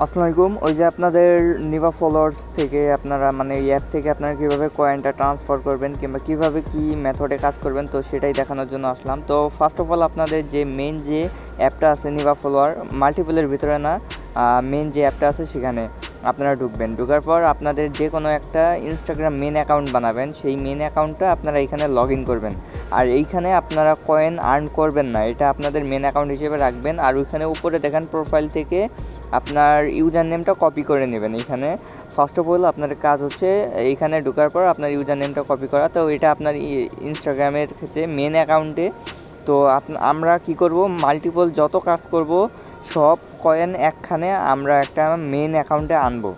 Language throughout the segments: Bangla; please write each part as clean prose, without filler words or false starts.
আসসালামু আলাইকুম। ওই যে আপনাদের নিভা ফলোয়ার্স থেকে আপনারা মানে এই অ্যাপ থেকে আপনারা কীভাবে কয়েনটা ট্রান্সফার করবেন কিংবা কীভাবে কী মেথডে কাজ করবেন, তো সেটাই দেখানোর জন্য আসলাম। তো ফার্স্ট অফ অল আপনাদের যে মেইন যে অ্যাপটা আছে নিভা ফলোয়ার, মাল্টিপলের ভিতরে না, মেইন যে অ্যাপটা আছে সেখানে আপনারা ঢুকবেন। ঢোকার পর আপনাদের যে কোনো একটা ইনস্টাগ্রাম মেন অ্যাকাউন্ট বানাবেন, সেই মেন অ্যাকাউন্টটা আপনারা এখানে লগ ইন করবেন। আর এইখানে আপনারা কয়েন আর্ন করবেন না, এটা আপনাদের মেন অ্যাকাউন্ট হিসেবে রাখবেন। আর ওইখানে উপরে দেখেন প্রোফাইল থেকে আপনার ইউজার নেমটা কপি করে নেবেন। এখানে ফার্স্ট অফ অল আপনার কাজ হচ্ছে এইখানে ঢোকার পর আপনার ইউজার নেমটা কপি করা। তো এটা আপনার ইনস্টাগ্রামের ক্ষেত্রে মেন অ্যাকাউন্টে। তো আমরা কি করব, মাল্টিপল যত কাজ করব সব কয়েন একখানে আমরা একটা মেন অ্যাকাউন্টে আনবো।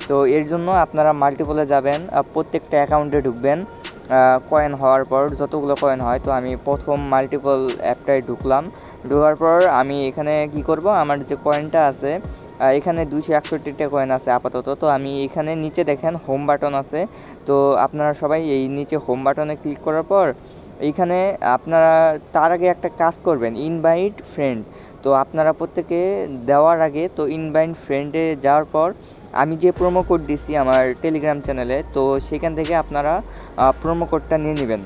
তো এর জন্য আপনারা মাল্টিপলে যাবেন, প্রত্যেকটা অ্যাকাউন্টে ঢুকবেন। কয়েন হওয়ার পর যতগুলো কয়েন হয়, তো আমি প্রথম মাল্টিপল অ্যাপটায় ঢুকলাম। ঢোকার পর আমি এখানে কি করব, আমার যে কয়েনটা আছে এখানে 261টা কয়েন আছে আপাতত। তো আমি এখানে নিচে দেখেন হোম বাটন আছে। তো আপনারা সবাই এই নিচে হোম বাটনে ক্লিক করার পর এইখানে আপনারা তার আগে একটা কাজ করবেন, ইনভাইট ফ্রেন্ড। তো আপনারা প্রত্যেকে দেওয়ার আগে তো ইনভাইট ফ্রেন্ডে যাওয়ার পর আমি যে প্রোমো কোড দিছি আমার টেলিগ্রাম চ্যানেলে, তো সেখান থেকে আপনারা প্রোমো কোডটা নিয়ে নেবেন।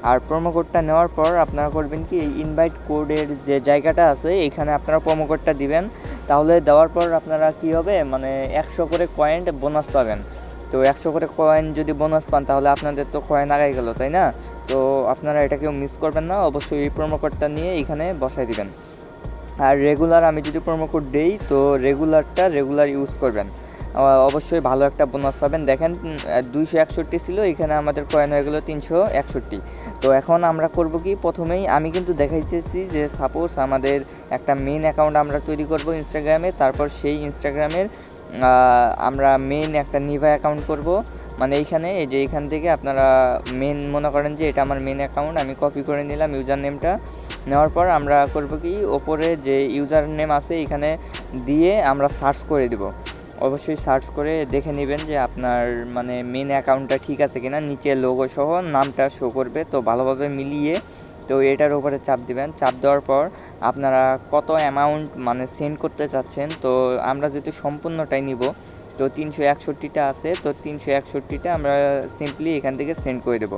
আর প্রোমো কোডটা নেওয়ার পর আপনারা করবেন কি, এই ইনভাইট কোডের যে জায়গাটা আছে এখানে আপনারা প্রোমো কোডটা দিবেন। তাহলে দেওয়ার পর আপনারা কি হবে, মানে 100 করে কয়েন বোনাস পাবেন। তো 100 করে কয়েন যদি বোনাস পান তাহলে আপনাদের তো কয়েন আগাই গেল, তাই না? তো আপনারা এটা কেউ মিস করবেন না, অবশ্যই এই প্রোমো কোডটা নিয়ে এখানে বসাই দিবেন। আর রেগুলার আমি যদি প্রোমো কোড দেই, তো রেগুলার ইউজ করবেন, অবশ্যই ভালো একটা বোনাস পাবেন। দেখেন 261 ছিল, এখানে আমাদের কয়েন হয়ে গেলো 361। তো এখন আমরা করব কি, প্রথমেই আমি কিন্তু দেখাইতেছি যে সাপোজ আমাদের একটা মেন অ্যাকাউন্ট আমরা তৈরি করব ইনস্টাগ্রামে। তারপর সেই ইনস্টাগ্রামের আমরা মেন একটা নিভা অ্যাকাউন্ট করব। মানে এইখানে এই যে এখান থেকে আপনারা মেন মনে করেন যে এটা আমার মেন অ্যাকাউন্ট, আমি কপি করে নিলাম ইউজার নেমটা। নেওয়ার পর আমরা করব কি, ওপরে যে ইউজার নেম আছে এখানে দিয়ে আমরা সার্চ করে দেব। অবশ্যই সার্চ করে দেখে নেবেন যে আপনার মানে মেন অ্যাকাউন্টটা ঠিক আছে কিনা, নিচে লোগো সহ নামটা শো করবে, তো ভালোভাবে মিলিয়ে তো এটার উপরে চাপ দিবেন। চাপ দেওয়ার পর আপনারা কত অ্যামাউন্ট মানে সেন্ড করতে চাচ্ছেন, তো আমরা যেহেতু সম্পূর্ণটাই নিব, তো 361টা আছে, তো 361টা আমরা সিম্পলি এখান থেকে সেন্ড করে দেবো।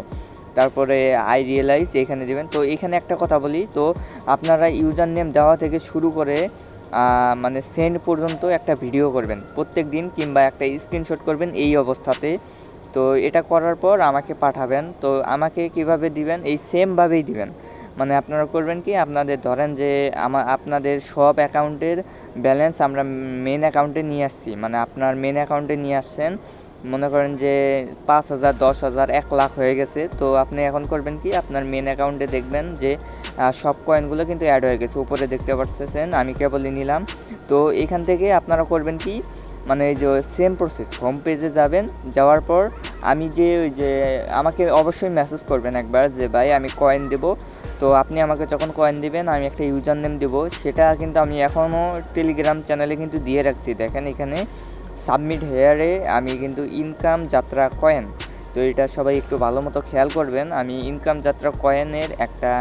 তারপরে আই রিয়েলাইজ এখানে দেবেন। তো এখানে একটা কথা বলি, তো আপনারা ইউজার নেম দেওয়া থেকে শুরু করে মানে সেন্ড পর্যন্ত একটা ভিডিও করবেন প্রত্যেক দিন, কিংবা একটা স্ক্রিনশট করবেন এই অবস্থাতে। তো এটা করার পর আমাকে পাঠাবেন। তো আমাকে কিভাবে দিবেন, এই সেমভাবেই দিবেন। মানে আপনারা করবেন কি, আপনাদের ধরেন যে আপনাদের সব অ্যাকাউন্টের ব্যালেন্স আমরা মেন অ্যাকাউন্টে নিয়ে আসছি, মানে আপনার মেন অ্যাকাউন্টে নিয়ে আসছেন, মনে করেন যে 5,000, 10,000, 1 লাখ হয়ে গেছে। তো আপনি এখন করবেন কি, আপনার মেন অ্যাকাউন্টে দেখবেন যে সব কয়েনগুলো কিন্তু অ্যাড হয়ে গেছে, উপরে দেখতে পাচ্ছেন, আমি কেবলই নিলাম। তো এখান থেকে আপনারা করবেন কি, মানে এই যে সেম প্রসেস, হোম পেজে যাবেন। যাওয়ার পর আমি যে ওই যে আমাকে অবশ্যই মেসেজ করবেন একবার যে ভাই আমি কয়েন দেবো। তো আপনি আমাকে যখন কয়েন দিবেন আমি একটা ইউজার নেম দেবো, সেটা কিন্তু আমি এখনও টেলিগ্রাম চ্যানেলে কিন্তু দিয়ে রাখছি। দেখেন এখানে সাবমিট হেয়ারে আমি কিন্তু ইনকাম যাত্রা কয়েন, তো এটা সবাই একটু ভালো মতো খেয়াল করবেন। আমি ইনকাম যাত্রা কয়েনের একটা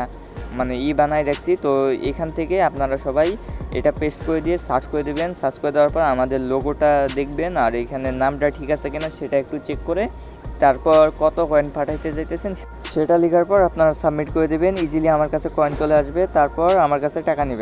মানে বানাই রাখছি। তো এখান থেকে আপনারা সবাই এটা পেস্ট করে দিয়ে সার্চ করে দেবেন। সার্চ করে দেওয়ার পর আমাদের লোগোটা দেখবেন, আর এখানে নামটা ঠিক আছে কিনা সেটা একটু চেক করে তারপর কত কয়েন পাঠাইতে যাইতেছেন সেটা লেখার পর আপনারা সাবমিট করে দেবেন। ইজিলি আমার কাছে কয়েন চলে আসবে, তারপর আমার কাছে টাকা নেবেন।